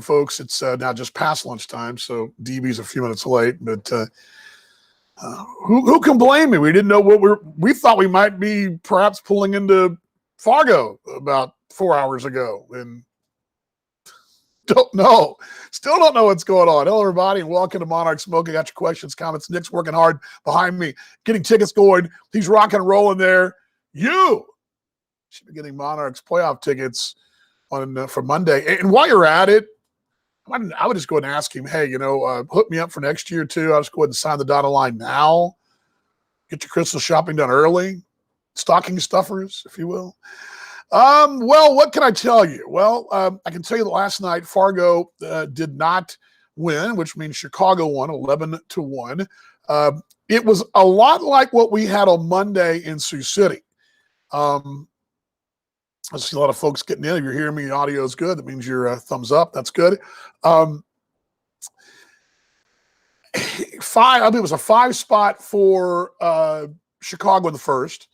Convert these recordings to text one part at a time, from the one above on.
folks. It's now just past lunchtime, so DB's a few minutes late. But who can blame me? We didn't know we thought we might be perhaps pulling into Fargo about 4 hours ago, and don't know. Still don't know what's going on. Hello, everybody, and welcome to Monarchs Mocha. Got your questions, comments. Nick's working hard behind me, getting tickets going. He's rocking and rolling there. You should be getting Monarchs playoff tickets on for Monday. And while you're at it, I would just go ahead and ask him, hey, hook me up for next year, too. I'll just go ahead and sign the dotted line now. Get your Christmas shopping done early. Stocking stuffers, if you will. Well, what can I tell you? Well, I can tell you that last night Fargo did not win, which means Chicago won 11-1. It was a lot like what we had on Monday in Sioux City. I see a lot of folks getting in. If you're hearing me, the audio is good. That means you're thumbs up. That's good. I believe it was a 5 spot for Chicago in the first.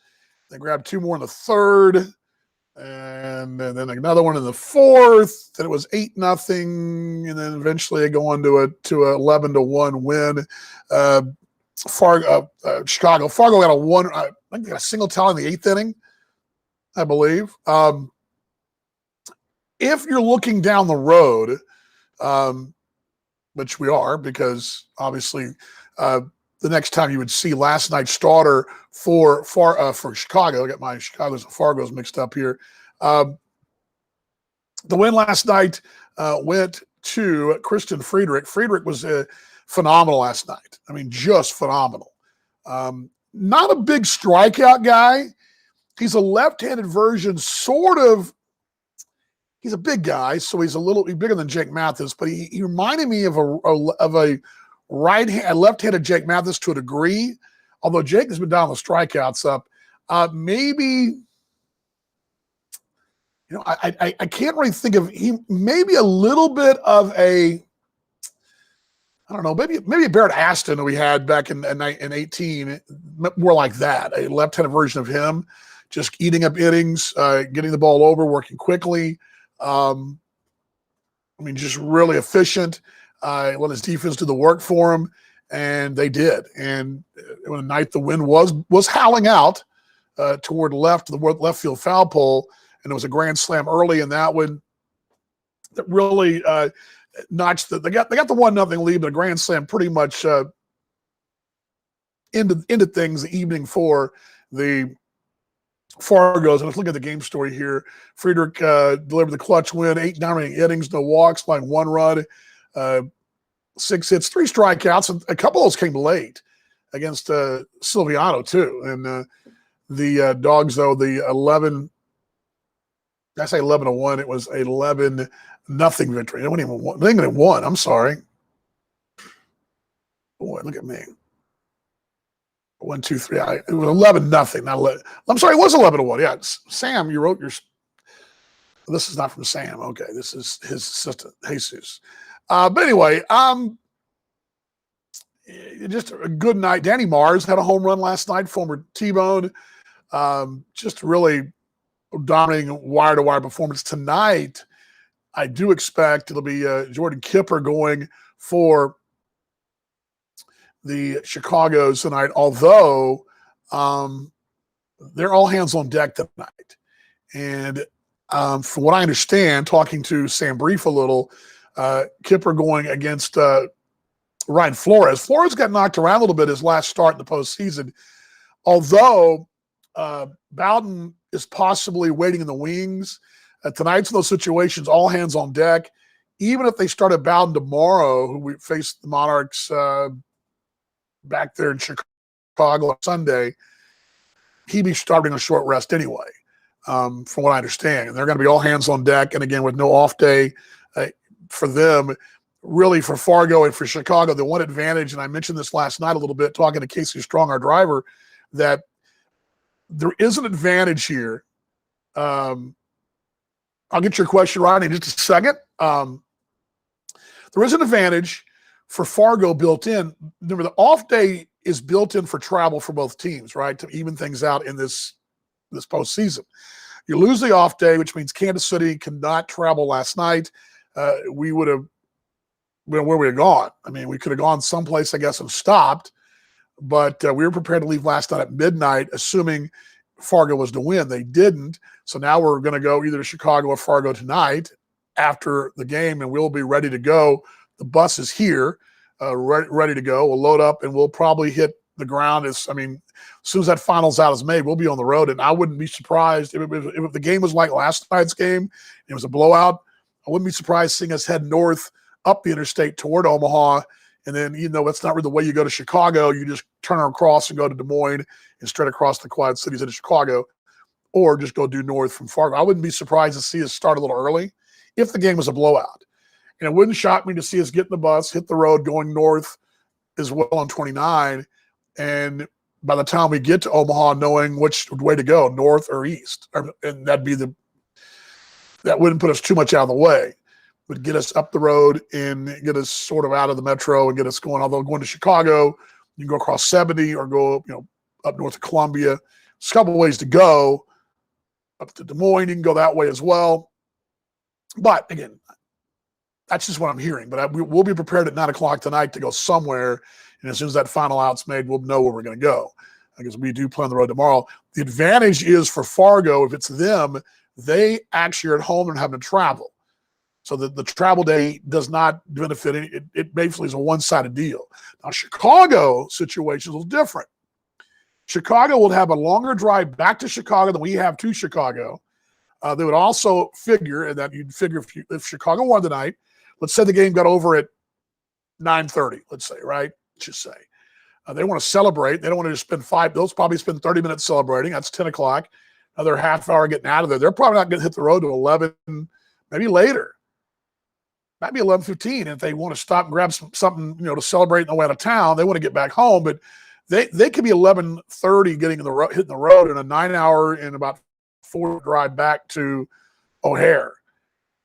They grabbed 2 more in the third, and then another one in the fourth. Then it was 8-0, and then eventually they go on to a 11-1 win. Chicago got a one. I think they got a single tally in the 8th inning, I believe. If you're looking down the road, which we are, because obviously the next time you would see last night's starter for Chicago, I got my Chicago's and Fargo's mixed up here. The win last night went to Kristen Friedrich. Friedrich was phenomenal last night. I mean, just phenomenal. Not a big strikeout guy. He's a left-handed version, sort of. He's a big guy, so he's bigger than Jake Mathis, but he reminded me of a left-handed Jake Mathis to a degree. Although Jake has been down the strikeouts up, maybe. I can't really think of maybe a little bit of a. I don't know, maybe Barrett Aston we had back in 18, more like that, a left-handed version of him, just eating up innings, getting the ball over, working quickly. Just really efficient. Let his defense do the work for him, and they did. And when the night the wind was howling out toward the left field foul pole, and it was a grand slam early in that one that really notched they got the 1-0 lead, but a grand slam pretty much ended things the evening for the Fargo's. And let's look at the game story here. Friedrich delivered the clutch win, 8 dominating innings, no walks, like 1 run, 6 hits, 3 strikeouts, and a couple of those came late against Silviano too. And the Dogs, though, the 11. I say 11-1. It was 11-0 victory. They didn't even won. I'm sorry. Boy, look at me. 1, 2, 3. It was 11-0. Not 11. I'm sorry. It was 11-1. Yeah, Sam, you wrote your. This is not from Sam. Okay, this is his assistant, Jesus. But anyway, just a good night. Danny Mars had a home run last night. Former T-Bone. Just really dominating wire-to-wire performance tonight. I do expect it'll be Jordan Kipper going for the Chicago's tonight, although they're all hands on deck tonight. And from what I understand, talking to Sam Brief a little, Kipper going against Ryan Flores. Flores got knocked around a little bit his last start in the postseason, although Bowden is possibly waiting in the wings. Tonight's in those situations, all hands on deck. Even if they started Bowden tomorrow, who we face the Monarchs back there in Chicago on Sunday, he'd be starting a short rest anyway, from what I understand. And they're going to be all hands on deck. And again, with no off day for them, really for Fargo and for Chicago, the one advantage, and I mentioned this last night a little bit, talking to Casey Strong, our driver, that there is an advantage here. I'll get your question right in just a second. There is an advantage for Fargo built in. Remember, the off day is built in for travel for both teams, right, to even things out in this postseason. You lose the off day, which means Kansas City could not travel last night. we would have been where we had gone. I mean, we could have gone someplace, I guess, and stopped, but we were prepared to leave last night at midnight, assuming Fargo was to win. They didn't. So now we're going to go either to Chicago or Fargo tonight after the game, and we'll be ready to go. The bus is here, ready to go. We'll load up, and we'll probably hit the ground. As soon as that finals out is made, we'll be on the road. And I wouldn't be surprised if the game was like last night's game, and it was a blowout. I wouldn't be surprised seeing us head north up the interstate toward Omaha. And then, that's not really the way you go to Chicago. You just turn across and go to Des Moines and straight across the Quad Cities into Chicago, or just go due north from Fargo. I wouldn't be surprised to see us start a little early if the game was a blowout. And it wouldn't shock me to see us get in the bus, hit the road going north as well on 29. And by the time we get to Omaha, knowing which way to go, north or east, and that wouldn't put us too much out of the way. Would get us up the road and get us sort of out of the metro and get us going. Although going to Chicago, you can go across 70 or go, up north of Columbia. There's a couple of ways to go. Up to Des Moines, you can go that way as well. But again, that's just what I'm hearing. But we'll be prepared at 9 o'clock tonight to go somewhere. And as soon as that final out's made, we'll know where we're going to go. Because we do play on the road tomorrow. The advantage is for Fargo, if it's them, they actually are at home and having to travel. So the travel day does not benefit. It basically is a one-sided deal. Now, Chicago situation is a little different. Chicago will have a longer drive back to Chicago than we have to Chicago. They would also figure, and that you'd figure if Chicago won tonight, let's say the game got over at 9:30, let's say, right? Let's just say. They want to celebrate. They don't want to just spend they'll probably spend 30 minutes celebrating. That's 10 o'clock. Another half hour getting out of there. They're probably not going to hit the road to 11, maybe later. Might be 11:15. If they want to stop and grab something, to celebrate on the way out of town, they want to get back home. But they could be 11:30 hitting the road in a 9-hour and about 4 drive back to O'Hare.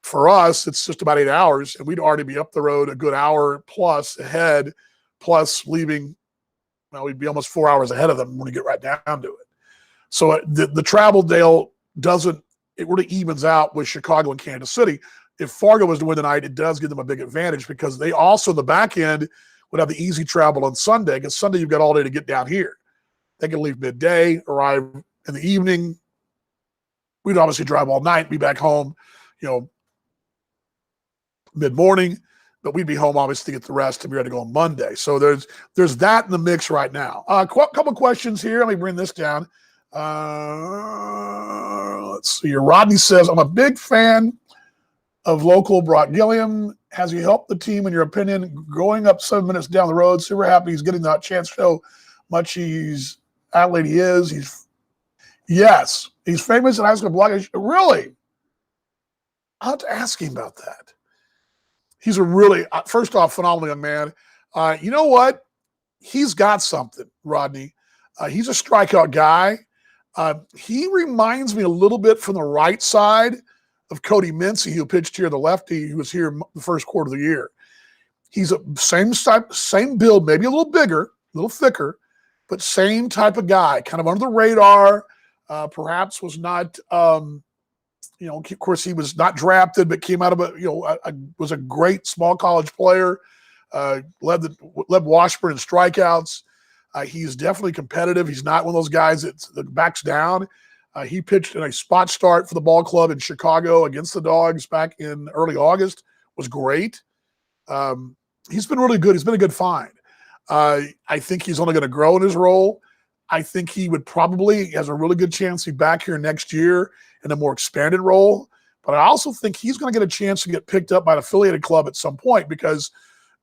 For us, it's just about 8 hours, and we'd already be up the road a good hour plus ahead, plus leaving. We'd be almost 4 hours ahead of them when we get right down to it. So the travel deal it really evens out with Chicago and Kansas City. If Fargo was to win tonight, it does give them a big advantage because they also, in the back end, would have the easy travel on Sunday, because Sunday you've got all day to get down here. They can leave midday, arrive in the evening. We'd obviously drive all night, be back home, mid-morning, but we'd be home obviously to get the rest and be ready to go on Monday. So there's that in the mix right now. A couple questions here. Let me bring this down. Let's see. Rodney says, I'm a big fan of local Brock Gilliam. Has he helped the team, in your opinion, going up 7 minutes down the road? Super happy he's getting that chance to show much athlete he is. Yes, he's famous in high school block. Really? I'll have to ask him about that. He's a really, first off, phenomenal young man. You know what? He's got something, Rodney. He's a strikeout guy. He reminds me a little bit from the right side of Cody Mincy, who pitched here, the lefty, who was here the first quarter of the year. He's a same build, maybe a little bigger, a little thicker, but same type of guy, kind of under the radar. Perhaps was not, of course he was not drafted, but came out of was a great small college player. Led Washburn in strikeouts. He's definitely competitive. He's not one of those guys that backs down. He pitched in a spot start for the ball club in Chicago against the Dogs back in early August. Was great. He's been really good. He's been a good find. I think he's only going to grow in his role. I think he has a really good chance to be back here next year in a more expanded role. But I also think he's going to get a chance to get picked up by an affiliated club at some point, because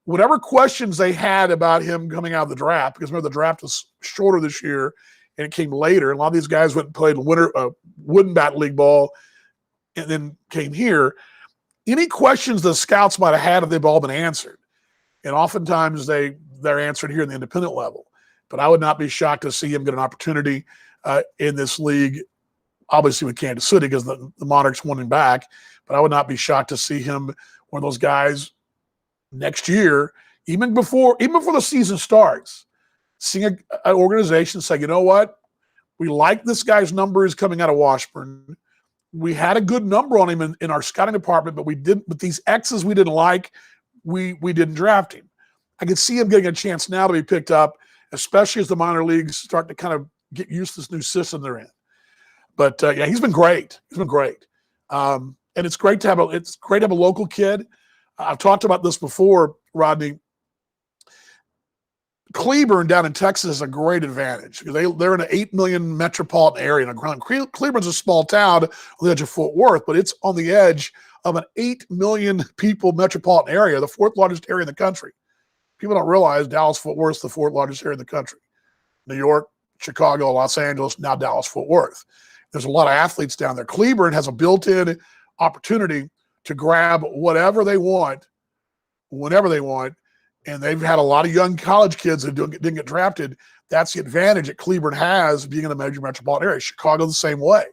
whatever questions they had about him coming out of the draft, because remember the draft was shorter this year and it came later. And a lot of these guys went and played wooden bat league ball and then came here. Any questions the scouts might have had, they've all been answered. And oftentimes they're answered here in the independent level. But I would not be shocked to see him get an opportunity in this league, obviously with Kansas City, because the Monarchs won him back. But I would not be shocked to see him, one of those guys, next year, even before the season starts, seeing an organization say, you know what, we like this guy's numbers coming out of Washburn. we had a good number on him in our scouting department, but we didn't. But these X's we didn't like, we didn't draft him. I could see him getting a chance now to be picked up, especially as the minor leagues start to kind of get used to this new system they're in. But yeah, he's been great. He's been great, and it's great to have a local kid. I've talked about this before, Rodney. Cleburne down in Texas is a great advantage because they're in an 8 million metropolitan area. And Cleburne's a small town on the edge of Fort Worth, but it's on the edge of an 8 million people metropolitan area, the fourth largest area in the country. People don't realize Dallas-Fort Worth is the fourth largest area in the country. New York, Chicago, Los Angeles, now Dallas-Fort Worth. There's a lot of athletes down there. Cleburne has a built-in opportunity to grab whatever they want, whenever they want. And they've had a lot of young college kids that didn't get drafted. That's the advantage that Cleburne has being in a major metropolitan area. Chicago the same way.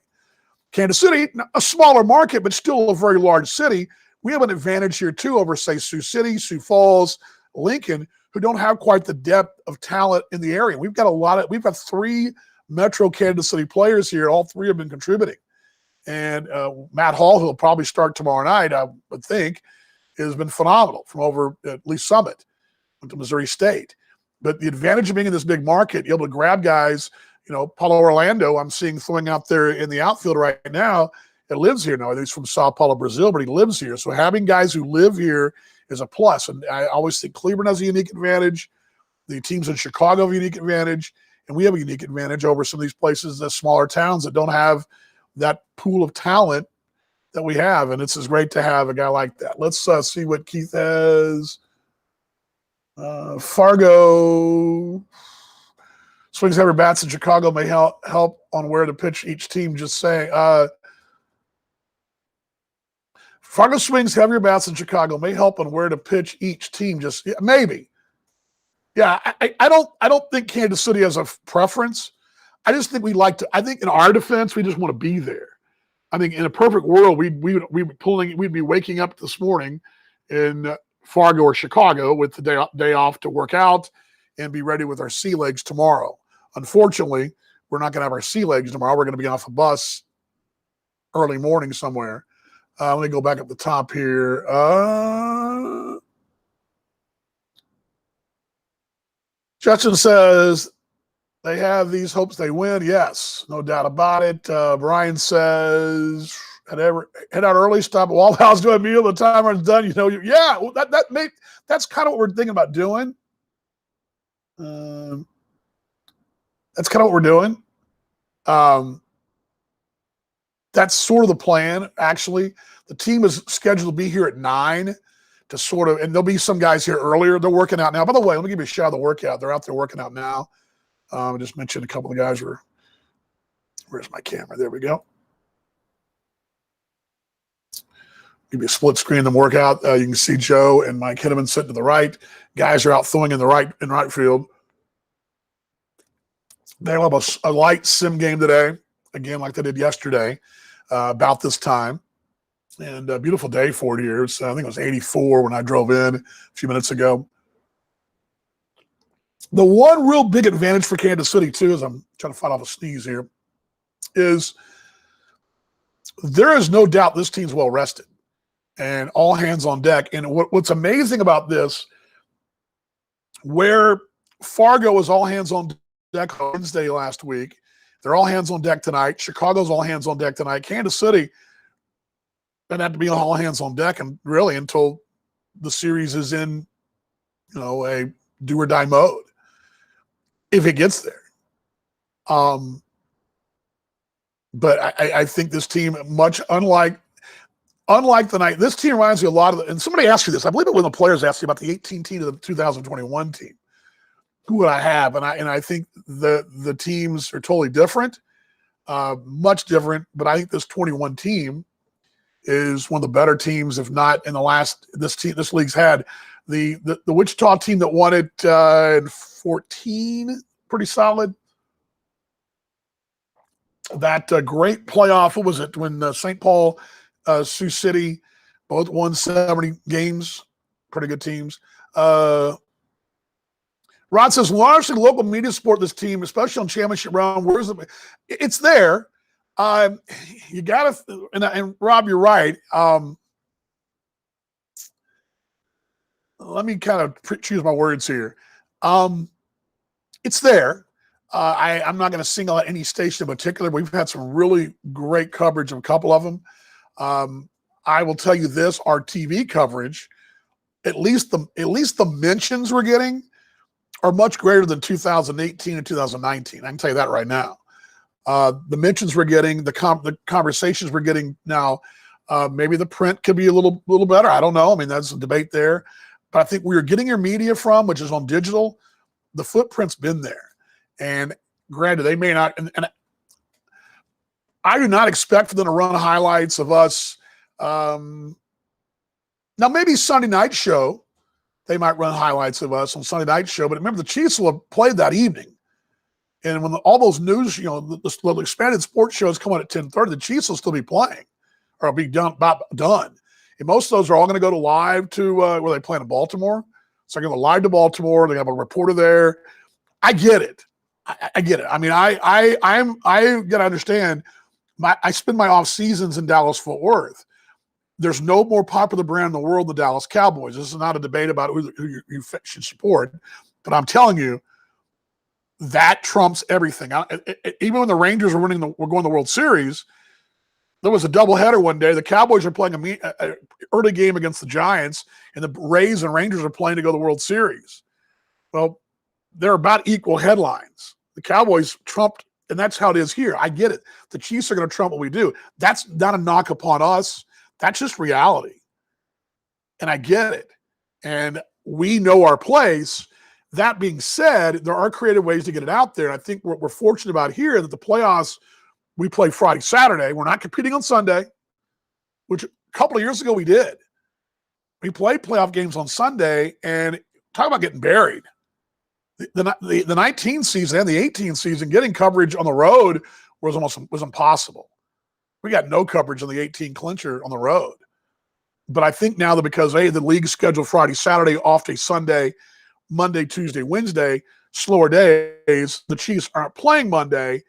Kansas City, a smaller market, but still a very large city. We have an advantage here too over, say, Sioux City, Sioux Falls, Lincoln, who don't have quite the depth of talent in the area. We've got 3 Metro Kansas City players here. All 3 have been contributing. And Matt Hall, who will probably start tomorrow night, I would think, has been phenomenal from over at least Summit to Missouri State. But the advantage of being in this big market, you're able to grab guys, Paulo Orlando, I'm seeing throwing out there in the outfield right now, that lives here now. He's from Sao Paulo, Brazil, but he lives here. So having guys who live here is a plus. And I always think Cleburne has a unique advantage. The teams in Chicago have a unique advantage. And we have a unique advantage over some of these places, the smaller towns that don't have that pool of talent that we have. And it's great to have a guy like that. Let's see what Keith has. Fargo swings heavier bats in Chicago may help on where to pitch each team. Just saying. Fargo swings heavier bats in Chicago may help on where to pitch each team. Just maybe. Yeah, I don't think Kansas City has a preference. I just think I think in our defense, we just want to be there. I think in a perfect world, we'd be waking up this morning in Fargo or Chicago with the day off to work out and be ready with our sea legs tomorrow. Unfortunately, we're not going to have our sea legs tomorrow. We're going to be off a bus early morning somewhere. Let me go back up the top here. Justin says they have these hopes they win. Yes, no doubt about it. Brian says head out early, stop at Waffle House, do a meal. The timer's done. Yeah, that's kind of what we're thinking about doing. That's kind of what we're doing. That's sort of the plan, actually. The team is scheduled to be here at 9 to and there'll be some guys here earlier. They're working out now. By the way, let me give you a shout out of the workout. They're out there working out now. I just mentioned a couple of guys where's my camera? There we go. Give you a split screen of them workout. You can see Joe and Mike Hitteman sitting to the right. Guys are out throwing in right field. They'll have a light sim game today, again, like they did yesterday, about this time. And a beautiful day for it here. So I think it was 84 when I drove in a few minutes ago. The one real big advantage for Kansas City, too, as I'm trying to fight off a sneeze here, is there is no doubt this team's well rested and all hands on deck. And what's amazing about this, where Fargo was all hands on deck Wednesday last week, they're all hands on deck tonight. Chicago's all hands on deck tonight. Kansas City doesn't have to be all hands on deck, and really until the series is in, a do or die mode, if it gets there. But I think this team, much unlike the night, this team reminds me a lot of and somebody asked you this. I believe it when the players asked you about the 18 team to the 2021 team. Who would I have? And I think the teams are totally different, much different. But I think this 21 team is one of the better teams, if not in the last this league's had. The Wichita team that won it in 14, pretty solid. That great playoff, what was it, when St. Paul, Sioux City both won 70 games, pretty good teams. Rod says, largely local media support this team, especially on championship round. It's there. Um, you got to, and Rob, you're right. Let me kind of choose my words here. It's there. I'm not going to single out any station in particular. We've had some really great coverage of a couple of them. I will tell you this: our TV coverage, at least the mentions we're getting, are much greater than 2018 and 2019. I can tell you that right now. The mentions we're getting, the conversations we're getting now, maybe the print could be a little better. I don't know. I mean, that's a debate there. But I think where you're getting your media from, which is on digital, the footprint's been there. And granted, they may not, and I do not expect for them to run highlights of us. Now, maybe Sunday night show, they might run highlights of us on Sunday night show. But remember, the Chiefs will have played that evening. And when all those news, the expanded sports shows come on at 10:30, the Chiefs will still be playing or be done. And most of those are all going to go to live to where they play in Baltimore. So they're going to go live to Baltimore. They have a reporter there. I get it. I get it. I mean, I got to understand. I spend my off seasons in Dallas Fort Worth. There's no more popular brand in the world than the Dallas Cowboys. This is not a debate about who you should support, but I'm telling you, that trumps everything. Even when the Rangers were going to the World Series, there was a doubleheader one day. The Cowboys are playing an early game against the Giants, and the Rays and Rangers are playing to go to the World Series. Well, they're about equal headlines. The Cowboys trumped, and that's how it is here. I get it. The Chiefs are going to trump what we do. That's not a knock upon us. That's just reality. And I get it. And we know our place. That being said, there are creative ways to get it out there. And I think what we're fortunate about here that the playoffs, we play Friday, Saturday. We're not competing on Sunday, which a couple of years ago we did. We played playoff games on Sunday, and talk about getting buried. The 19 season and the 18 season, getting coverage on the road was impossible. We got no coverage on the 18 clincher on the road. But I think now that because the league scheduled Friday, Saturday, off day Sunday, Monday, Tuesday, Wednesday, slower days, the Chiefs aren't playing Monday,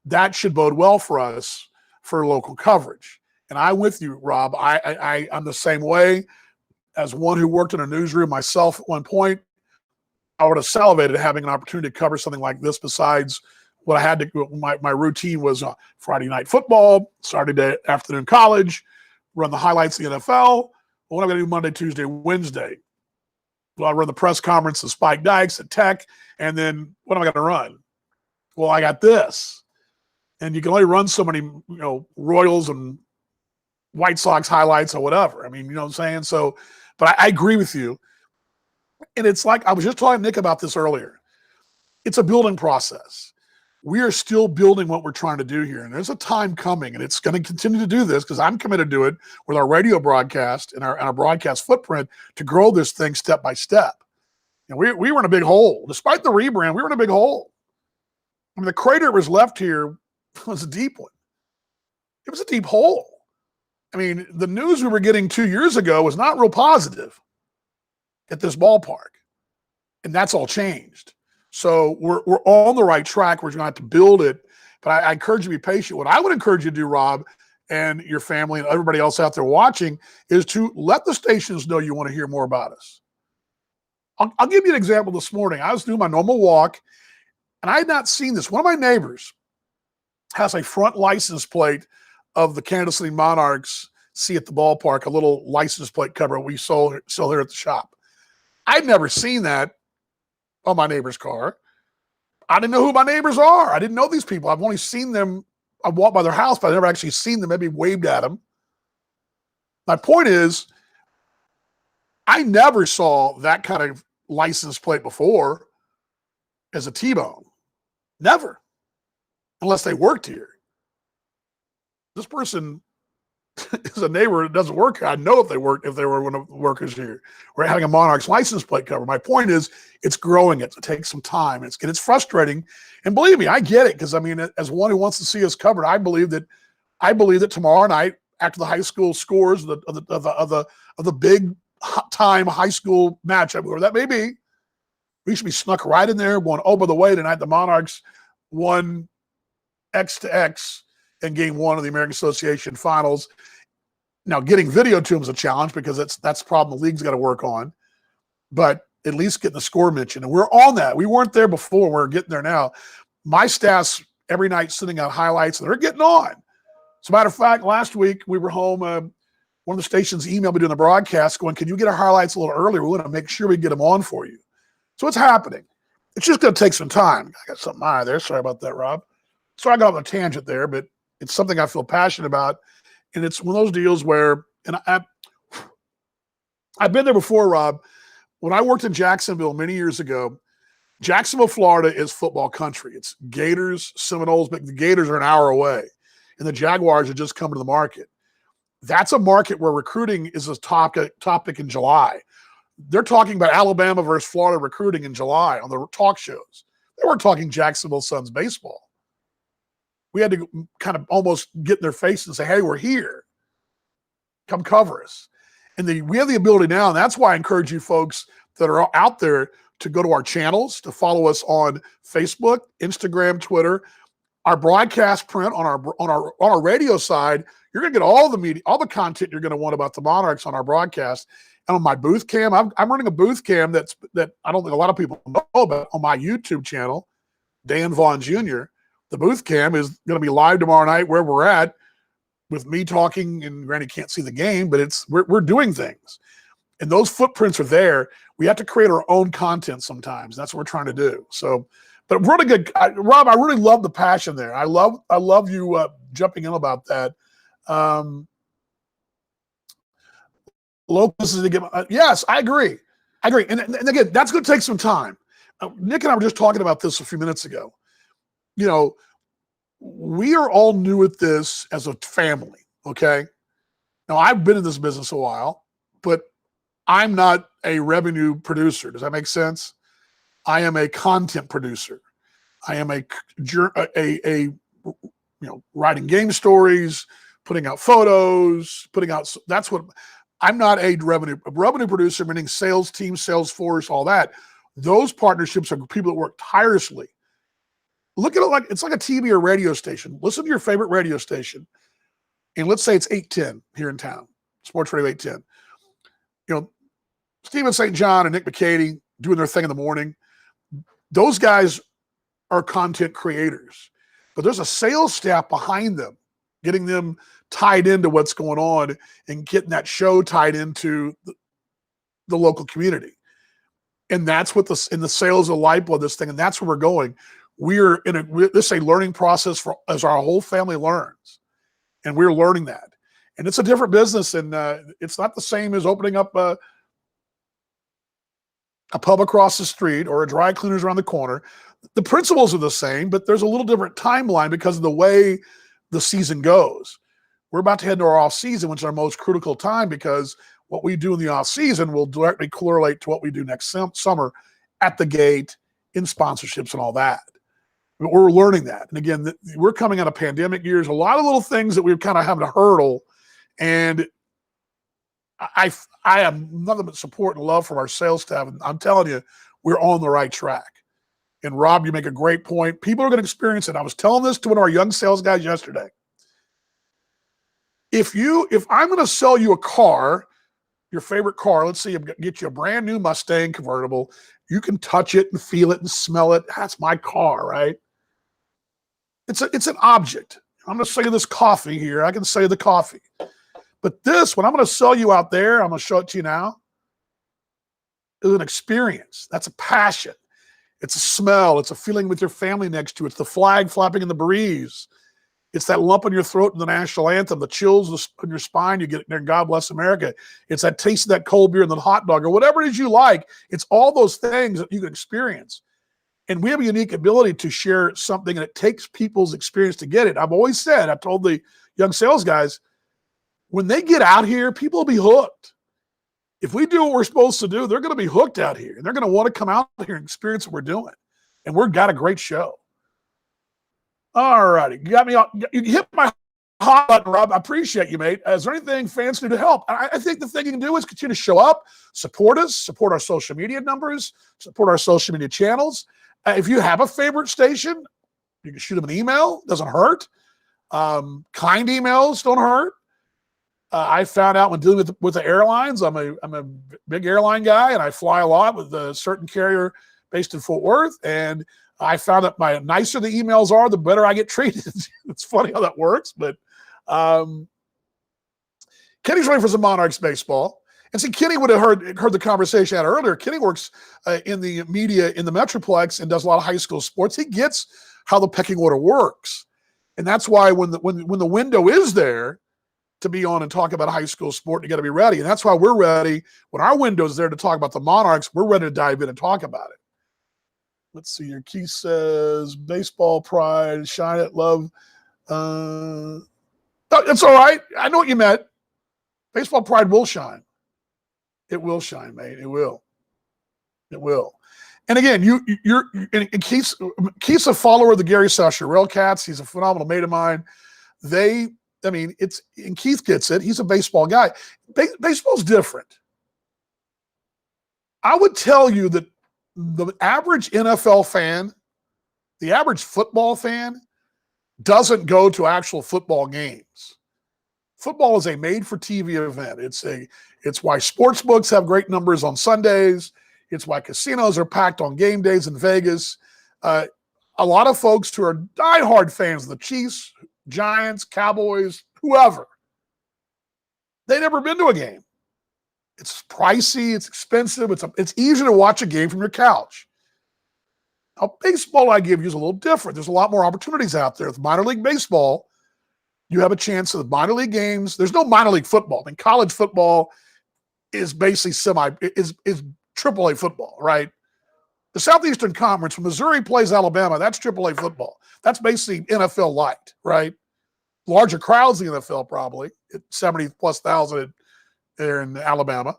that should bode well for us for local coverage. And I'm with you, Rob. I'm the same way. As one who worked in a newsroom myself at one point, I would have salivated having an opportunity to cover something like this besides what I had to. My routine was Friday night football, Saturday afternoon college, run the highlights of the NFL. What am I going to do Monday, Tuesday, Wednesday? Well, I run the press conference at Spike Dykes at Tech, and then what am I going to run? Well, I got this. And you can only run so many, Royals and White Sox highlights or whatever. I mean, you know what I'm saying? So, but I agree with you. And it's like, I was just talking to Nick about this earlier. It's a building process. We are still building what we're trying to do here. And there's a time coming, and it's going to continue to do this because I'm committed to it with our radio broadcast and our broadcast footprint to grow this thing step by step. And we were in a big hole. Despite the rebrand, we were in a big hole. I mean, the crater that was left here was a deep one. It was a deep hole. I mean, the news we were getting 2 years ago was not real positive at this ballpark. And that's all changed. So we're on the right track. We're going to have to build it. But I encourage you to be patient. What I would encourage you to do, Rob, and your family and everybody else out there watching, is to let the stations know you want to hear more about us. I'll give you an example this morning. I was doing my normal walk, and I had not seen this. One of my neighbors has a front license plate of the Kansas City Monarchs see at the ballpark, a little license plate cover we sell here at the shop. I'd never seen that on my neighbor's car. I didn't know who my neighbors are. I didn't know these people. I've only seen them. I've walked by their house, but I've never actually seen them, maybe waved at them. My point is, I never saw that kind of license plate before as a T-bone. Never. Unless they worked here. This person is a neighbor that doesn't work here. I know if they were one of the workers here. We're having a Monarchs license plate cover. My point is, it's growing. It takes some time. It's frustrating. And believe me, I get it because I mean, as one who wants to see us covered, I believe that tomorrow night, after the high school scores of the big time high school matchup, whoever that may be, we should be snuck right in there going, oh, by the way, tonight the Monarchs won X to X in game one of the American Association Finals. Now, getting video to them is a challenge because that's the problem the league's got to work on. But at least getting the score mentioned. And we're on that. We weren't there before. We're getting there now. My staff's every night sending out highlights, and they're getting on. As a matter of fact, last week we were home. One of the stations emailed me during the broadcast going, can you get our highlights a little earlier? We want to make sure we get them on for you. So it's happening. It's just going to take some time. I got something eye there. Sorry about that, Rob. Sorry I got on a tangent there, but it's something I feel passionate about. And it's one of those deals where, and I've been there before, Rob. When I worked in Jacksonville many years ago, Jacksonville, Florida is football country. It's Gators, Seminoles, but the Gators are an hour away, and the Jaguars are just coming to the market. That's a market where recruiting is a topic in July. They're talking about Alabama versus Florida recruiting in July on the talk shows. They weren't talking Jacksonville Suns baseball. We had to kind of almost get in their face and say, hey, we're here. Come cover us. And we have the ability now, and that's why I encourage you folks that are out there to go to our channels, to follow us on Facebook, Instagram, Twitter, our broadcast print on our radio side. You're going to get all the media, all the content you're going to want about the Monarchs on our broadcast. And on my booth cam, I'm running a booth cam that I don't think a lot of people know about on my YouTube channel, Dan Vaughn Jr. The booth cam is going to be live tomorrow night where we're at, with me talking, and granted, can't see the game, but we're doing things. And those footprints are there. We have to create our own content sometimes. That's what we're trying to do. So, but really good. Rob, I really love the passion there. I love you jumping in about that. Locals is to get, yes, I agree. And again, that's going to take some time. Nick and I were just talking about this a few minutes ago. You know, we are all new at this as a family, okay? Now, I've been in this business a while, but I'm not a revenue producer. Does that make sense? I am a content producer. I am writing game stories, putting out photos, that's what, I'm not a revenue producer, meaning sales team, sales force, all that. Those partnerships are people that work tirelessly. Look at it like it's like a TV or radio station. Listen to your favorite radio station. And let's say it's 810 here in town, Sports Radio 810. You know, Stephen St. John and Nick McCady doing their thing in the morning. Those guys are content creators. But there's a sales staff behind them, getting them tied into what's going on and getting that show tied into the local community. And that's what in the sales of the lifeblood of this thing, and that's where we're going. We're this is a learning process as our whole family learns, and we're learning that. And it's a different business, and it's not the same as opening up a pub across the street or a dry cleaners around the corner. The principles are the same, but there's a little different timeline because of the way the season goes. We're about to head into our off season, which is our most critical time, because what we do in the off season will directly correlate to what we do next summer at the gate, in sponsorships and all that. But we're learning that. And again, we're coming out of pandemic years, a lot of little things that we're kind of having to hurdle. And I have nothing but support and love from our sales staff. And I'm telling you, we're on the right track. And Rob, you make a great point. People are going to experience it. I was telling this to one of our young sales guys yesterday. If I'm going to sell you a car, your favorite car, let's say get you a brand new Mustang convertible, you can touch it and feel it and smell it. That's my car, right? It's an object. I'm going to sell you this coffee here. I can sell you the coffee. But this, when I'm going to sell you out there, I'm going to show it to you now, is an experience. That's a passion. It's a smell. It's a feeling with your family next to you. It's the flag flapping in the breeze. It's that lump in your throat in the national anthem, the chills in your spine you get there, God Bless America. It's that taste of that cold beer and the hot dog or whatever it is you like. It's all those things that you can experience. And we have a unique ability to share something, and it takes people's experience to get it. I've always said, I've told the young sales guys, when they get out here, people will be hooked. If we do what we're supposed to do, they're going to be hooked out here, and they're going to want to come out here and experience what we're doing. And we've got a great show. All righty. You got me on. You hit my hot button, Rob. I appreciate you, mate. Is there anything fans do to help? I think the thing you can do is continue to show up, support us, support our social media numbers, support our social media channels. If you have a favorite station, you can shoot them an email. Doesn't hurt. Kind emails don't hurt. I found out when dealing with the airlines, I'm a big airline guy, and I fly a lot with a certain carrier based in Fort Worth. And I found that my nicer the emails are, the better I get treated. It's funny how that works, but Kenny's ready for some Monarchs baseball. And see, Kenny would have heard the conversation I had earlier. Kenny works in the media in the Metroplex and does a lot of high school sports. He gets how the pecking order works, and that's why when the window is there to be on and talk about a high school sport, you got to be ready. And that's why we're ready. When our window is there to talk about the Monarchs, we're ready to dive in and talk about it. Let's see here. Keith says, baseball pride, shine it, love. It's all right. I know what you meant. Baseball pride will shine. It will shine, mate. It will. It will. And again, you're Keith's a follower of the Gary Sasha Rail Cats. He's a phenomenal mate of mine. And Keith gets it. He's a baseball guy. Baseball's different. I would tell you that the average NFL fan, the average football fan, doesn't go to actual football games. Football is a made-for-TV event. It's why sports books have great numbers on Sundays. It's why casinos are packed on game days in Vegas. A lot of folks who are diehard fans of the Chiefs, Giants, Cowboys, whoever, they've never been to a game. It's pricey. It's expensive. It's easier to watch a game from your couch. Now, baseball, I give you, is a little different. There's a lot more opportunities out there. With minor league baseball, you have a chance of the minor league games. There's no minor league football. I mean, college football is basically is AAA football, right? The Southeastern Conference, when Missouri plays Alabama, that's AAA football. That's basically NFL light, right? Larger crowds in the NFL probably, 70+ thousand there in Alabama.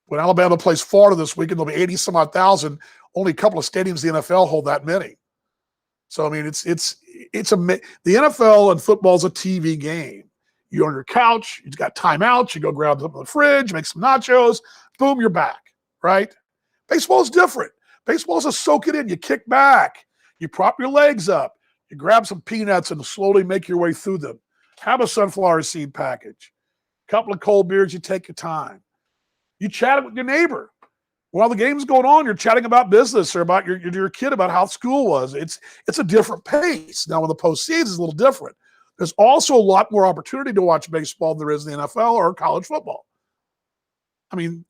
When Alabama plays Florida this weekend, there'll be 80-some-odd thousand. Only a couple of stadiums in the NFL hold that many. So I mean, the NFL and football is a TV game. You're on your couch, you've got timeouts, you go grab something from the fridge, make some nachos, boom, you're back, right? Baseball is different. Baseball is a soak it in. You kick back, you prop your legs up, you grab some peanuts and slowly make your way through them. Have a sunflower seed package, a couple of cold beers, you take your time. You chat with your neighbor. While the game's going on, you're chatting about business or about your kid, about how school was. It's a different pace. Now, when the postseason is a little different. There's also a lot more opportunity to watch baseball than there is in the NFL or college football. I mean,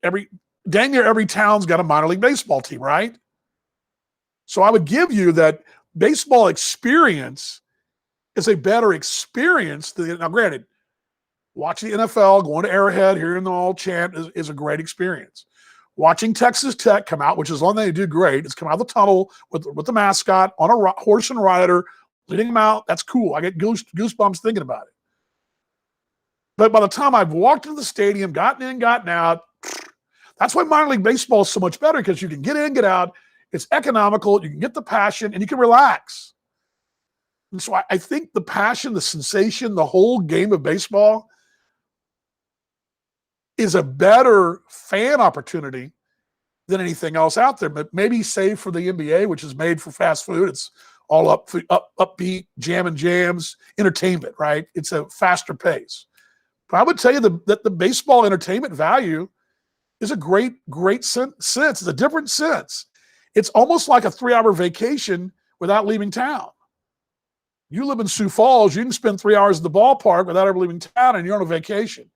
dang near every town's got a minor league baseball team, right? So I would give you that baseball experience is a better experience. Now, granted, watching the NFL, going to Arrowhead, hearing them all chant is a great experience. Watching Texas Tech come out, which is one thing they do great, is come out of the tunnel with the mascot on a horse and rider, leading them out. That's cool. I get goosebumps thinking about it. But by the time I've walked into the stadium, gotten in, gotten out, that's why minor league baseball is so much better, because you can get in, get out. It's economical. You can get the passion, and you can relax. And so I think the passion, the sensation, the whole game of baseball is a better fan opportunity than anything else out there. But maybe save for the NBA, which is made for fast food. It's all upbeat, jam and jams, entertainment, right? It's a faster pace. But I would tell you that the baseball entertainment value is a great sense. It's a different sense. It's almost like a 3-hour vacation without leaving town. You live in Sioux Falls, you can spend 3 hours at the ballpark without ever leaving town, and you're on a vacation.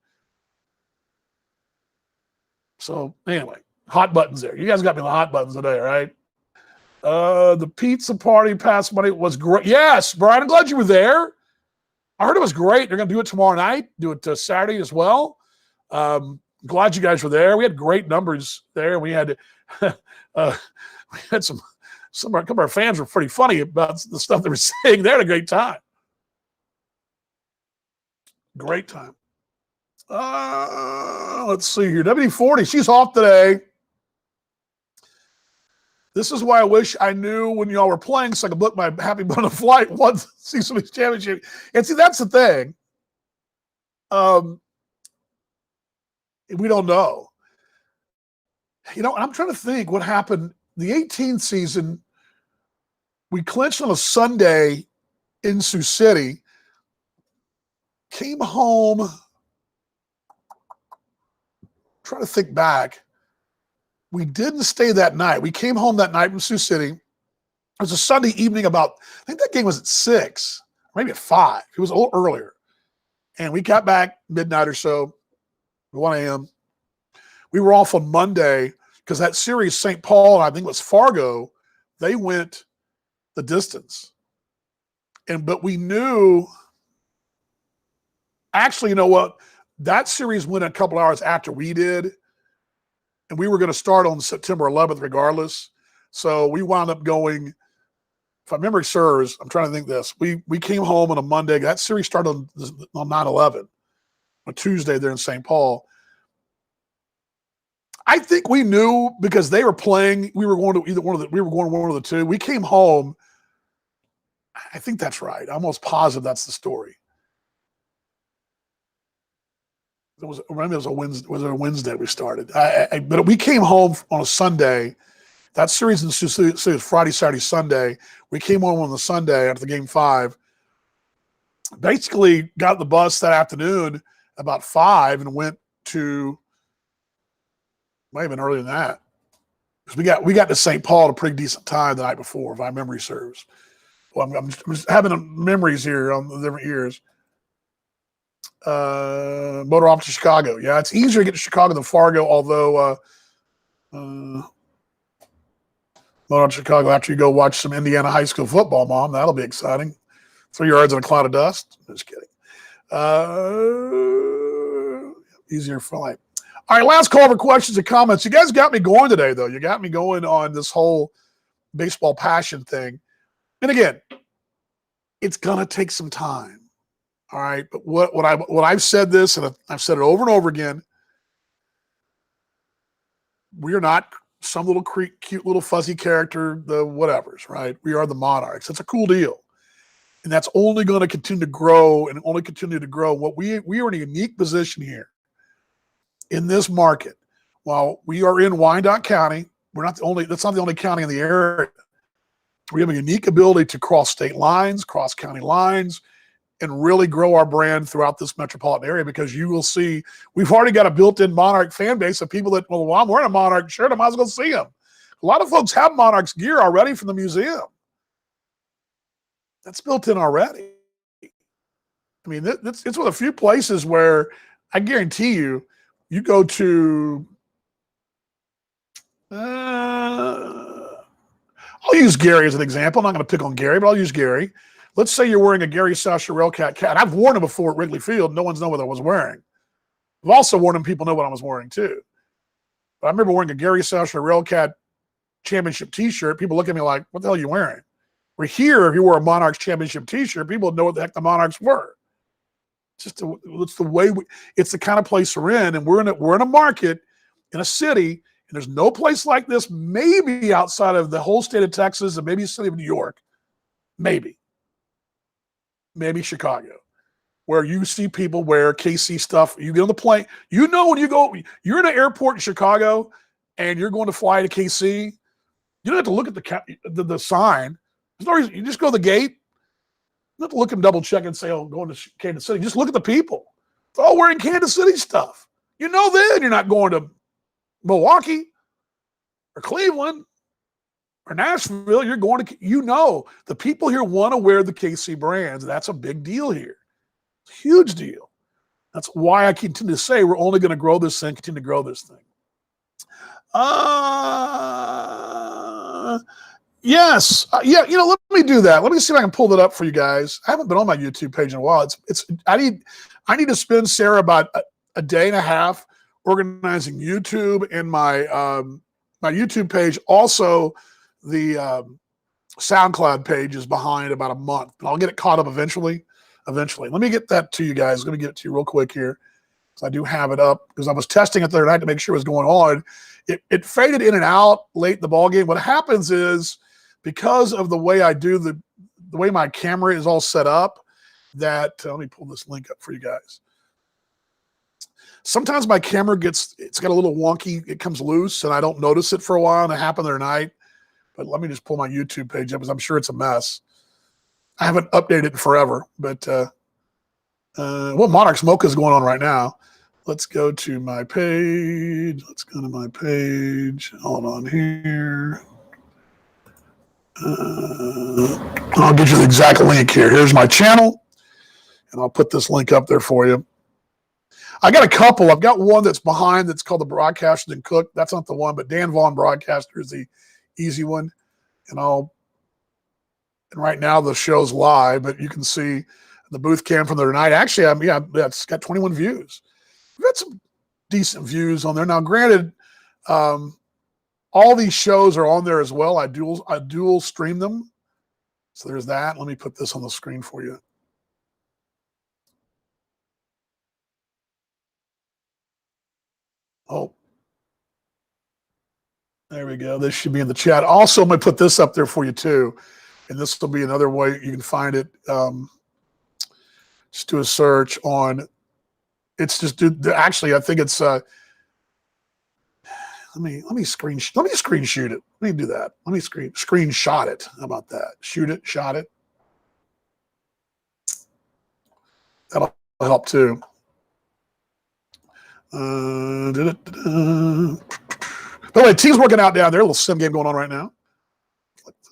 So anyway, hot buttons there. You guys got me the hot buttons today, right? The pizza party past Monday was great. Yes, Brian, I'm glad you were there. I heard it was great. They're going to do it tomorrow night, do it Saturday as well. Glad you guys were there. We had great numbers there. We had some a couple of our fans were pretty funny about the stuff they were saying. They had a great time. Great time. Let's see here. WD-40, she's off today. This is why I wish I knew when y'all were playing so I could book my happy button flight once see some of these championship. And see, that's the thing. We don't know. You know, I'm trying to think what happened. The 18th season, we clinched on a Sunday in Sioux City. came home. Trying to think back. We didn't stay that night. We came home that night from Sioux City. It was a Sunday evening I think that game was at 6, maybe at 5. It was a little earlier. And we got back midnight or so, 1 a.m. We were off on Monday because that series, St. Paul, I think it was Fargo, they went the distance. But we knew, actually, you know what? That series went a couple hours after we did. And we were going to start on September 11th regardless. So we wound up going, if my memory serves, I'm trying to think this. We came home on a Monday. That series started on 9/11, a Tuesday there in St. Paul. I think we knew because they were playing. We were going to one of the two. We came home. I think that's right. I'm almost positive that's the story. Maybe it was a Wednesday. Was it a Wednesday we started? But we came home on a Sunday. That series in Sioux City was Friday, Saturday, Sunday. We came home on the Sunday after the game 5. Basically, got the bus that afternoon about 5 and went to. Might have been earlier than that. Because we got to St. Paul at a pretty decent time the night before, if my memory serves. Well, I'm just having memories here on the different years. Motor off to Chicago. Yeah, it's easier to get to Chicago than Fargo, although motor off to Chicago after you go watch some Indiana high school football, Mom. That'll be exciting. 3 yards in a cloud of dust. Just kidding. Easier flight. All right, last call for questions and comments. You guys got me going today, though. You got me going on this whole baseball passion thing. And again, it's going to take some time. All right, but what I've said this, and I've said it over and over again, we are not some little cute little fuzzy character, the whatevers, right? We are the Monarchs. That's a cool deal. And that's only going to continue to grow and only continue to grow. What we are in a unique position here in this market. While we are in Wyandotte County, that's not the only county in the area. We have a unique ability to cross state lines, cross county lines, and really grow our brand throughout this metropolitan area, because you will see we've already got a built-in Monarch fan base of people that, well, I'm wearing a Monarch shirt, I might as well see them. A lot of folks have Monarchs gear already from the museum. That's built in already. I mean, it's one of the few places where I guarantee you go to, I'll use Gary as an example. I'm not going to pick on Gary, but I'll use Gary. Let's say you're wearing a Gary South Railcat cat. I've worn them before at Wrigley Field. No one's known what I was wearing. I've also worn them. People know what I was wearing too. But I remember wearing a Gary South Railcat championship T-shirt. People look at me like, "What the hell are you wearing?" We're here. If you wore a Monarchs championship T-shirt, people know what the heck the Monarchs were. It's the way it's the kind of place we're in, and we're in a market, in a city, and there's no place like this. Maybe outside of the whole state of Texas, and maybe the city of New York, maybe Chicago, where you see people wear KC stuff. You get on the plane, when you go, you're in an airport in Chicago and you're going to fly to KC, you don't have to look at the sign. There's no reason. You just go to the gate. You don't have to look and double check and say, "Oh, I'm going to Kansas City." Just look at the people. They're all wearing Kansas City stuff. Then you're not going to Milwaukee or Cleveland or Nashville. You're going to, the people here want to wear the KC brands. That's a big deal here. It's a huge deal. That's why I continue to say we're only going to grow this thing, continue to grow this thing. Yes. Yeah. Let me do that. Let me see if I can pull that up for you guys. I haven't been on my YouTube page in a while. I need to spend, Sarah, about a day and a half organizing YouTube and my YouTube page. Also, the SoundCloud page is behind about a month, but I'll get it caught up eventually. Let me get that to you guys. Let me get it to you real quick here, because I do have it up, because I was testing it the other night to make sure it was going on. It faded in and out late in the ball game. What happens is, because of the way I do the way my camera is all set up, that let me pull this link up for you guys. Sometimes my camera it's got a little wonky. It comes loose and I don't notice it for a while, and it happened the other night. But let me just pull my YouTube page up, because I'm sure it's a mess. I haven't updated it forever, but Well, Monarchs Mocha is going on right now. Let's go to my page. Let's go to my page. Hold on here. I'll get you the exact link here. Here's my channel, and I'll put this link up there for you. I got a couple. I've got one that's behind that's called the Broadcaster and Cook. That's not the one, but Dan Vaughn Broadcaster is the easy one. And right now the show's live, but you can see the booth cam from the other night. Actually, that's got 21 views. We've got some decent views on there. Now, granted, all these shows are on there as well. I dual stream them. So there's that. Let me put this on the screen for you. Oh, there we go. This should be in the chat. Also, I'm going to put this up there for you too. And this will be another way you can find it. Just do a search on, it's just, actually, I think it's, let me screenshot it. Let me do that. Let me screenshot it. How about that? Shoot it, shot it. That'll help too. By the way, team's working out down there. A little sim game going on right now.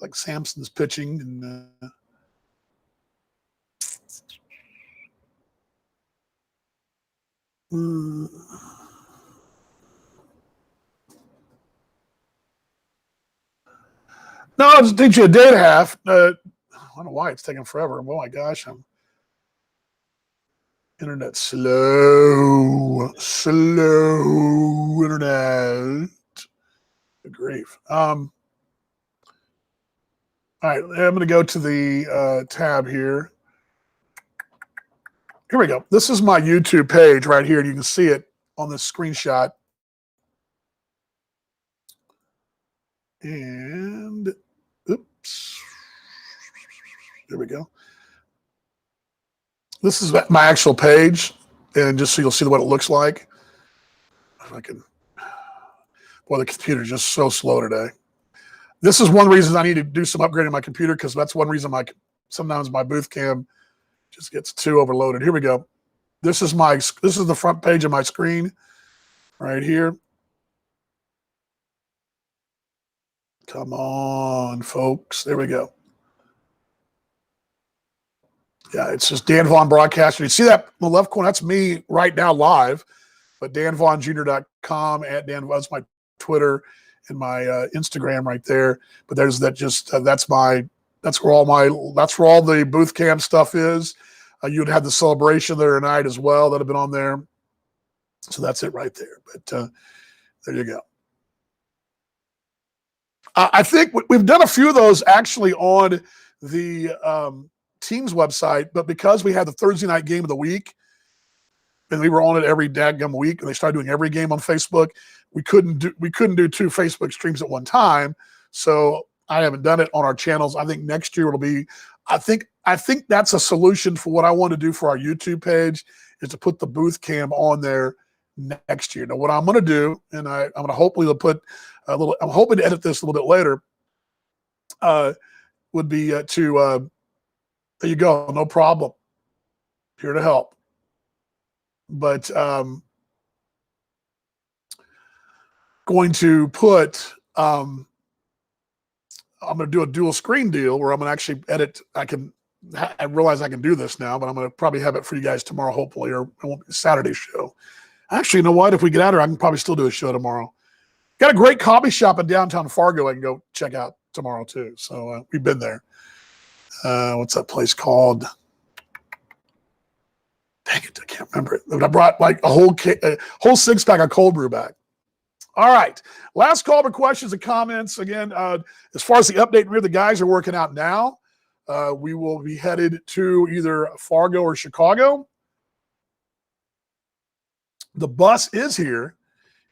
Like Samson's pitching and no, I'll just teach you a day and a half. I don't know why it's taking forever. Oh my gosh, internet slow internet. Good grief. All right, I'm going to go to the tab here. Here we go. This is my YouTube page right here, and you can see it on this screenshot. And oops, there we go. This is my actual page, and just so you'll see what it looks like. If I can, boy, the computer's just so slow today. This is one reason I need to do some upgrading my computer, because that's one reason sometimes my booth cam just gets too overloaded. Here we go. This is the front page of my screen right here. Come on, folks. There we go. Yeah, it's just Dan Vaughn Broadcaster. You see that in the left corner? That's me right now live. But danvaughnjr.com at Dan. That's my Twitter and my Instagram right there. But there's that. Just that's where all the booth cam stuff is. You'd have the celebration there tonight as well that have been on there. So that's it right there. But there you go. I think we've done a few of those actually on the team's website, but because we had the Thursday night game of the week, and we were on it every daggum week, and they started doing every game on Facebook, we couldn't do two Facebook streams at one time. So I haven't done it on our channels. I think next year it'll be. I think that's a solution for what I want to do for our YouTube page, is to put the booth cam on there next year. Now, what I'm going to do, and I'm going to hopefully put a little. I'm hoping to edit this a little bit later. Would be to. There you go. No problem. Here to help. But going to put. I'm going to do a dual screen deal where I'm going to actually edit. I realize I can do this now, but I'm going to probably have it for you guys tomorrow, hopefully, or it won't be a Saturday show. Actually, you know what? If we get out here, I can probably still do a show tomorrow. Got a great coffee shop in downtown Fargo I can go check out tomorrow, too. So we've been there. What's that place called? Dang it, I can't remember it. But I brought like a whole 6-pack of cold brew back. All right. Last call for questions and comments. Again, as far as the update here, the guys are working out now. We will be headed to either Fargo or Chicago. The bus is here.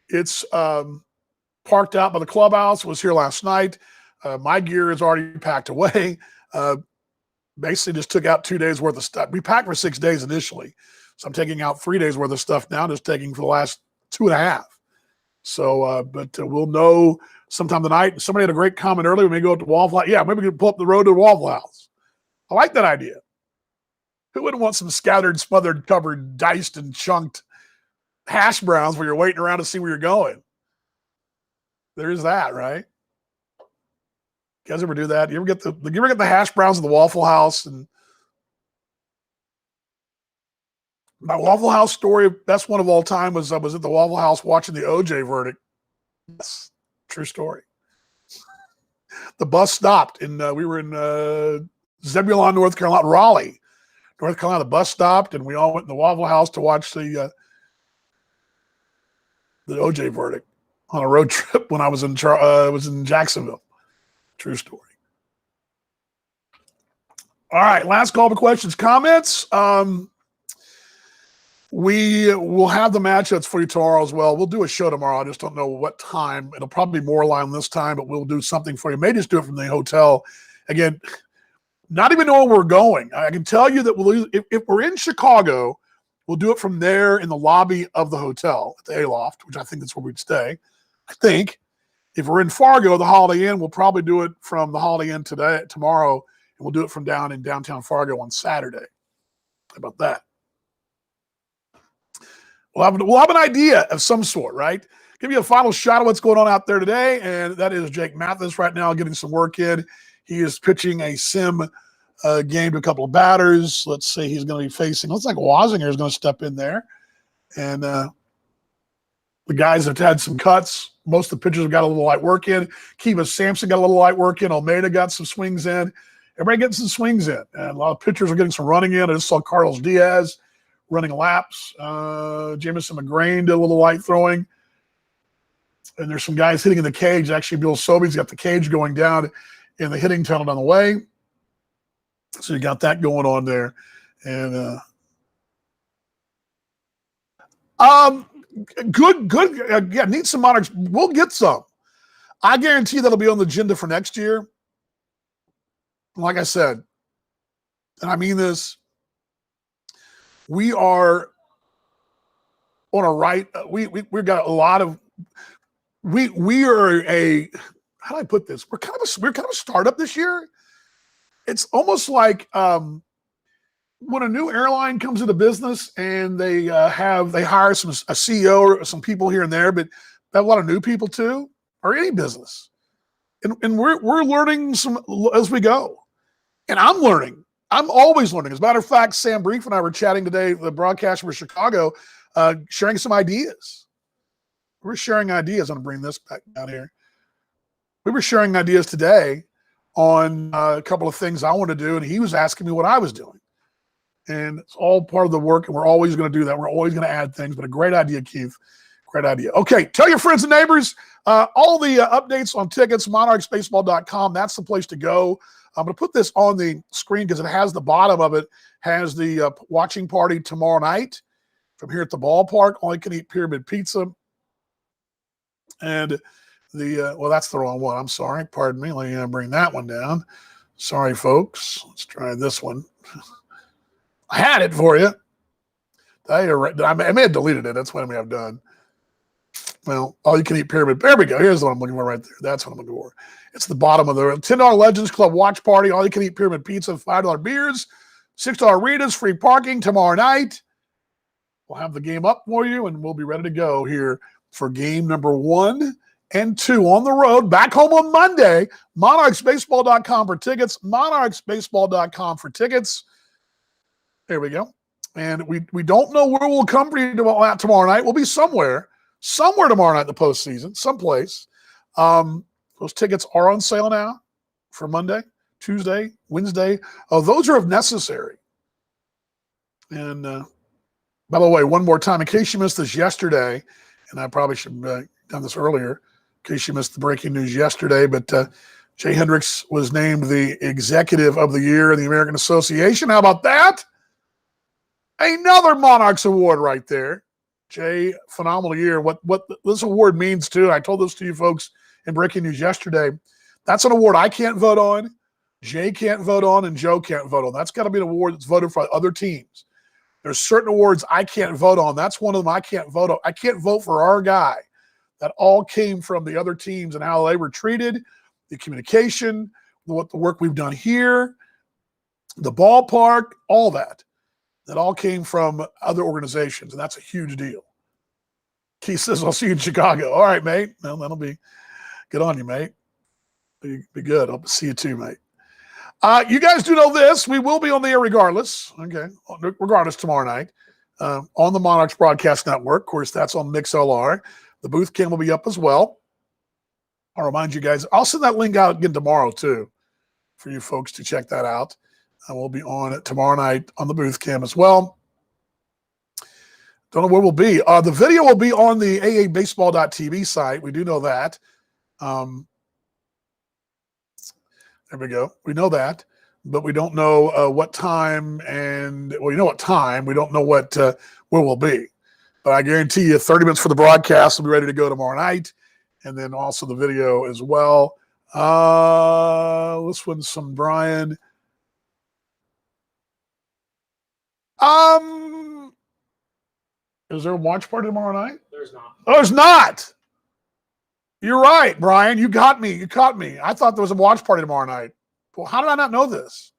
It's parked out by the clubhouse. It was here last night. My gear is already packed away. Basically just took out 2 days worth of stuff. We packed for 6 days initially. So I'm taking out 3 days worth of stuff now, just taking for the last 2.5. So, but we'll know sometime tonight. Somebody had a great comment earlier. We may go up to Waffle House. Yeah, maybe we can pull up the road to Waffle House. I like that idea. Who wouldn't want some scattered, smothered, covered, diced, and chunked hash browns where you're waiting around to see where you're going? There's that, right? You guys ever do that? You ever get the hash browns at the Waffle House? And my Waffle House story, best one of all time, was I was at the Waffle House watching the OJ verdict. Yes, true story. The bus stopped, and we were in Zebulon, North Carolina, Raleigh, North Carolina. The bus stopped, and we all went in the Waffle House to watch the OJ verdict on a road trip when I was in Jacksonville. True story. All right, last call for questions, comments. We will have the matchups for you tomorrow as well. We'll do a show tomorrow. I just don't know what time. It'll probably be more line this time, but we'll do something for you. May just do it from the hotel. Again, not even knowing where we're going. I can tell you that if we're in Chicago, we'll do it from there in the lobby of the hotel at the A-Loft, which I think that's where we'd stay. I think. If we're in Fargo, the Holiday Inn, we'll probably do it from the Holiday Inn tomorrow, and we'll do it from down in downtown Fargo on Saturday. How about that? We'll have an idea of some sort, right? Give you a final shot of what's going on out there today, and that is Jake Mathis right now getting some work in. He is pitching a sim game to a couple of batters. Let's see, he's going to be facing, looks like Wazinger is going to step in there. And the guys have had some cuts. Most of the pitchers have got a little light work in. Kiva Sampson got a little light work in. Almeida got some swings in. Everybody getting some swings in. And a lot of pitchers are getting some running in. I just saw Carlos Diaz running laps. Jameson McGrain did a little light throwing. And there's some guys hitting in the cage. Actually, Bill Sobey's got the cage going down in the hitting tunnel down the way. So you got that going on there. And good. Yeah, need some Monarchs. We'll get some. I guarantee that'll be on the agenda for next year. Like I said, and I mean this, we are on a right. We've got a lot of. We are a. How do I put this? We're kind of a startup this year. It's almost like when a new airline comes into business and they hire a CEO or some people here and there, but they have a lot of new people too, or any business, and we're learning some as we go, and I'm learning. I'm always learning. As a matter of fact, Sam Brief and I were chatting today, the broadcaster for Chicago, sharing some ideas. We're sharing ideas. I'm going to bring this back down here. We were sharing ideas today on a couple of things I want to do, and he was asking me what I was doing. And it's all part of the work, and we're always going to do that. We're always going to add things, but a great idea, Keith. Great idea. Okay, tell your friends and neighbors. All the updates on tickets, monarchsbaseball.com. That's the place to go. I'm going to put this on the screen because it has the bottom of it, has the watching party tomorrow night from here at the ballpark. All you can eat pyramid pizza. And well, that's the wrong one. I'm sorry. Pardon me. Let me bring that one down. Sorry, folks. Let's try this one. I had it for you. I may have deleted it. That's what I may have done. Well, all you can eat pyramid. There we go. Here's what I'm looking for right there. That's what I'm looking for. It's the bottom of the $10 Legends Club watch party. All you can eat pyramid pizza, $5 beers, $6 arenas, free parking tomorrow night. We'll have the game up for you, and we'll be ready to go here for game number 1 and 2 on the road. Back home on Monday. MonarchsBaseball.com for tickets. MonarchsBaseball.com for tickets. There we go. And we don't know where we'll come for you tomorrow night. We'll be somewhere tomorrow night in the postseason, someplace. Those tickets are on sale now for Monday, Tuesday, Wednesday. Those are if necessary. And by the way, one more time, in case you missed this yesterday, and I probably should have done this earlier, in case you missed the breaking news yesterday, but Jay Hendricks was named the Executive of the Year in the American Association. How about that? Another Monarchs award right there. Jay, phenomenal year. What this award means too, I told this to you folks in breaking news yesterday, that's an award I can't vote on, Jay can't vote on, and Joe can't vote on. That's got to be an award that's voted for other teams. There's certain awards I can't vote on. That's one of them I can't vote on. I can't vote for our guy. That all came from the other teams and how they were treated, the communication, what the work we've done here, the ballpark, all that. that all came from other organizations, and that's a huge deal. Keith says, I'll see you in Chicago. All right, mate. Well, that'll be good on you, mate. Be good. I'll see you too, mate. You guys do know this. We will be on the air regardless. Okay. Regardless tomorrow night on the Monarchs Broadcast Network. Of course, that's on MixLR. The booth cam will be up as well. I'll remind you guys. I'll send that link out again tomorrow too for you folks to check that out. We'll be on it tomorrow night on the booth cam as well. Don't know where we'll be. The video will be on the aabaseball.tv site. We do know that. There we go. We know that, but we don't know what time and, well, you know what time. We don't know what where we'll be. But I guarantee you 30 minutes for the broadcast will be ready to go tomorrow night, and then also the video as well. This one's from Brian. Is there a watch party tomorrow night? There's not. Oh, there's not. You're right, Brian. You got me. You caught me. I thought there was a watch party tomorrow night. Well, how did I not know this?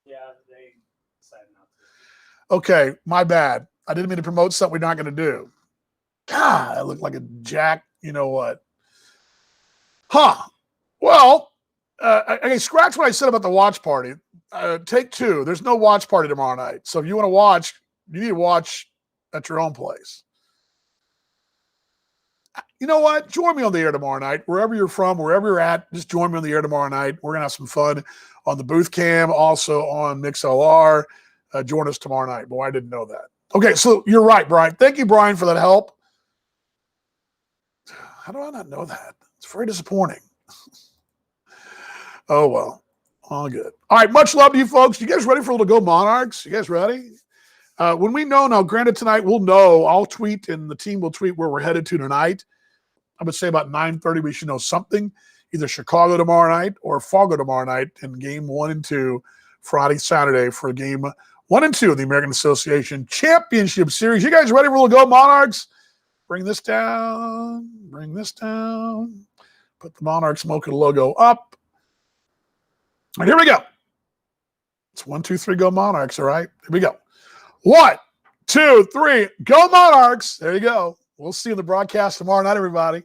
Yeah, they decided not to. Okay, my bad. I didn't mean to promote something we're not going to do. God, I look like a jack. You know what? Huh. Well, okay, scratch what I said about the watch party. Take two. There's no watch party tomorrow night. So if you want to watch, you need to watch at your own place. You know what? Join me on the air tomorrow night. Wherever you're from, wherever you're at, just join me on the air tomorrow night. We're going to have some fun on the booth cam, also on MixLR. Join us tomorrow night. Boy, I didn't know that. Okay, so you're right, Brian. Thank you, Brian, for that help. How do I not know that? It's very disappointing. Oh, well. All good. All right, much love to you folks. You guys ready for a little Go Monarchs? You guys ready? When we know now, granted tonight, we'll know. I'll tweet and the team will tweet where we're headed to tonight. I would say about 9:30 we should know something. Either Chicago tomorrow night or Fargo tomorrow night in game 1 and 2, Friday, Saturday for game 1 and 2 of the American Association Championship Series. You guys ready for a little Go Monarchs? Bring this down. Bring this down. Put the Monarchs Mocha logo up. And here we go. It's 1, 2, 3, Go Monarchs, all right? Here we go. 1, 2, 3, Go Monarchs. There you go. We'll see you in the broadcast tomorrow night, everybody.